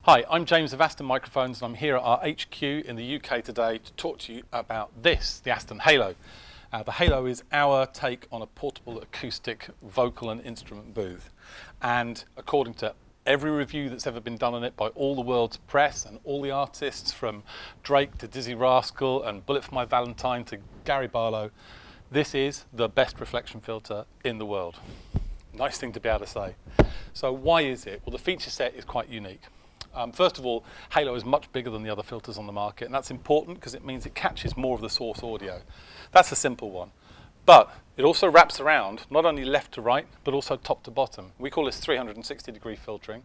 Hi, I'm James of Aston Microphones and I'm here at our HQ in the UK today to talk to you about this, the Aston Halo. The Halo is our take on a portable acoustic vocal and instrument booth. And according to every review that's ever been done on it by all the world's press and all the artists from Drake to Dizzy Rascal and Bullet for My Valentine to Gary Barlow, this is the best reflection filter in the world. Nice thing to be able to say. So why is it? Well, the feature set is quite unique. First of all, Halo is much bigger than the other filters on the market, and that's important because it means it catches more of the source audio. That's a simple one. But it also wraps around, not only left to right, but also top to bottom. We call this 360-degree filtering.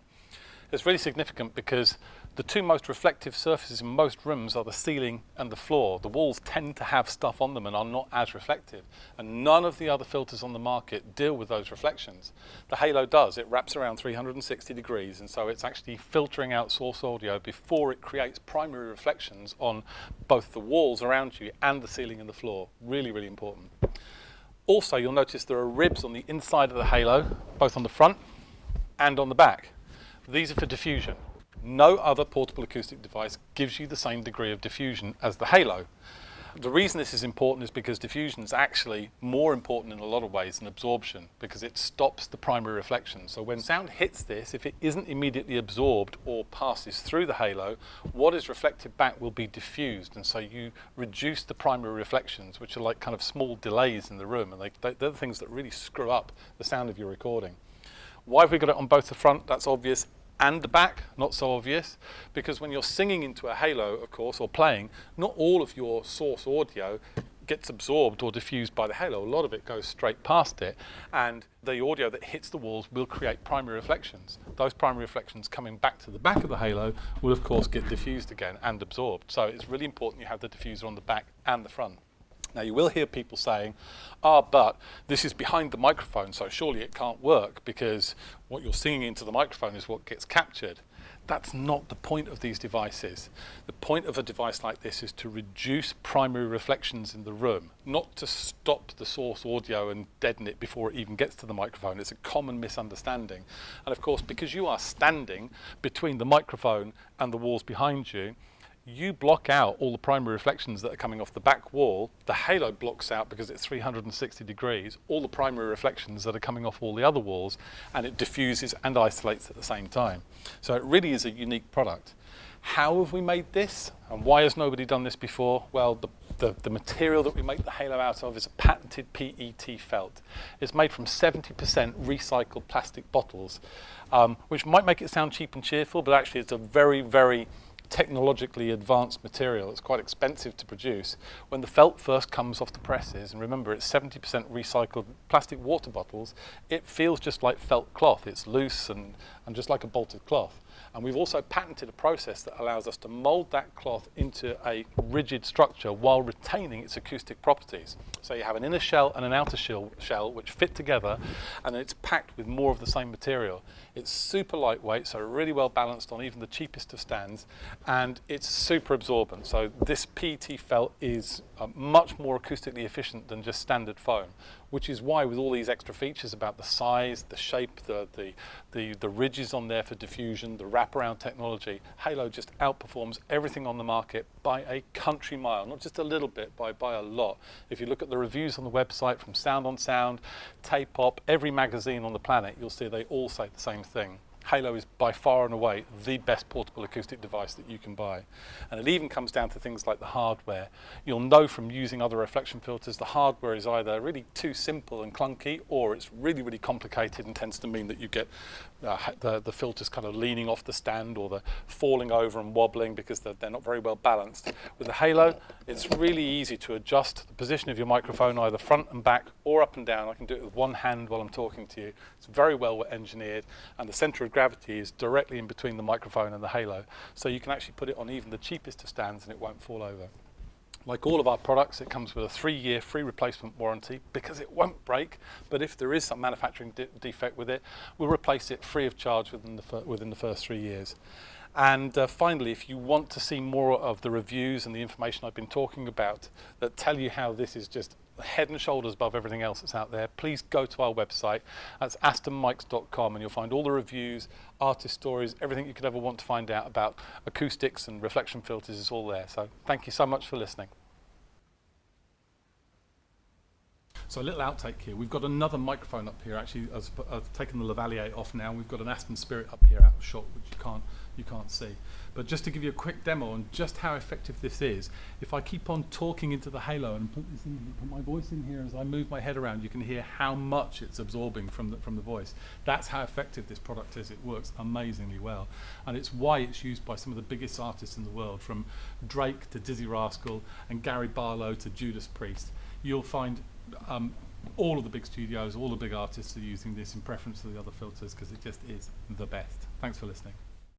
It's really significant because the two most reflective surfaces in most rooms are the ceiling and the floor. The walls tend to have stuff on them and are not as reflective. And none of the other filters on the market deal with those reflections. The Halo does. It wraps around 360 degrees, and so it's actually filtering out source audio before it creates primary reflections on both the walls around you and the ceiling and the floor. Really, really important. Also, you'll notice there are ribs on the inside of the Halo, both on the front and on the back. These are for diffusion. No other portable acoustic device gives you the same degree of diffusion as the Halo. The reason this is important is because diffusion is actually more important in a lot of ways than absorption, because it stops the primary reflection. So when sound hits this, if it isn't immediately absorbed or passes through the Halo, what is reflected back will be diffused, and so you reduce the primary reflections, which are like kind of small delays in the room, and they're the things that really screw up the sound of your recording. Why have we got it on both the front? That's obvious. And the back, not so obvious, because when you're singing into a Halo, of course, or playing, not all of your source audio gets absorbed or diffused by the Halo. A lot of it goes straight past it, and the audio that hits the walls will create primary reflections. Those primary reflections coming back to the back of the Halo will, of course, get diffused again and absorbed. So it's really important you have the diffuser on the back and the front. Now, you will hear people saying, but this is behind the microphone, so surely it can't work because what you're singing into the microphone is what gets captured. That's not the point of these devices. The point of a device like this is to reduce primary reflections in the room, not to stop the source audio and deaden it before it even gets to the microphone. It's a common misunderstanding. And of course, because you are standing between the microphone and the walls behind you, you block out all the primary reflections that are coming off the back wall. The Halo blocks out, because it's 360 degrees, all the primary reflections that are coming off all the other walls, and it diffuses and isolates at the same time. So it really is a unique product. How have we made this, and why has nobody done this before? Well, the material that we make the Halo out of is a patented PET felt. It's made from 70% recycled plastic bottles, which might make it sound cheap and cheerful, but actually it's a very, very technologically advanced material. It's quite expensive to produce. When the felt first comes off the presses, and remember it's 70% recycled plastic water bottles, it feels just like felt cloth. It's loose and just like a bolted cloth. And we've also patented a process that allows us to mold that cloth into a rigid structure while retaining its acoustic properties. So you have an inner shell and an outer shell which fit together, and it's packed with more of the same material. It's super lightweight, so really well balanced on even the cheapest of stands, and it's super absorbent. So this PET felt is much more acoustically efficient than just standard foam, which is why with all these extra features about the size, the shape, the ridges on there for diffusion, the wraparound technology, Halo just outperforms everything on the market by a country mile, not just a little bit, by a lot. If you look at the reviews on the website from Sound on Sound, Tape Op, every magazine on the planet, you'll see they all say the same thing. Halo is by far and away the best portable acoustic device that you can buy. And it even comes down to things like the hardware. You'll know from using other reflection filters, the hardware is either really too simple and clunky, or it's really, really complicated and tends to mean that you get the filters kind of leaning off the stand, or they're falling over and wobbling because they're not very well balanced. With the Halo, it's really easy to adjust the position of your microphone either front and back or up and down. I can do it with one hand while I'm talking to you. It's very well engineered, and the center of gravity is directly in between the microphone and the Halo, so you can actually put it on even the cheapest of stands and it won't fall over. Like all of our products, it comes with a 3-year free replacement warranty, because it won't break, but if there is some manufacturing defect with it, we'll replace it free of charge within the first 3 years. And finally, if you want to see more of the reviews and the information I've been talking about that tell you how this is just head and shoulders above everything else that's out there, please go to our website. That's astonmics.com, and you'll find all the reviews, artist stories, everything you could ever want to find out about acoustics and reflection filters is all there. So thank you so much for listening. So a little outtake here. We've got another microphone up here. Actually, I've taken the lavalier off now. We've got an Aston Spirit up here out of shot, which you can't see. But just to give you a quick demo on just how effective this is, if I keep on talking into the Halo and put my voice in here as I move my head around, you can hear how much it's absorbing from the voice. That's how effective this product is. It works amazingly well, and it's why it's used by some of the biggest artists in the world, from Drake to Dizzy Rascal and Gary Barlow to Judas Priest. You'll find all of the big studios, all the big artists are using this in preference to the other filters because it just is the best. Thanks for listening.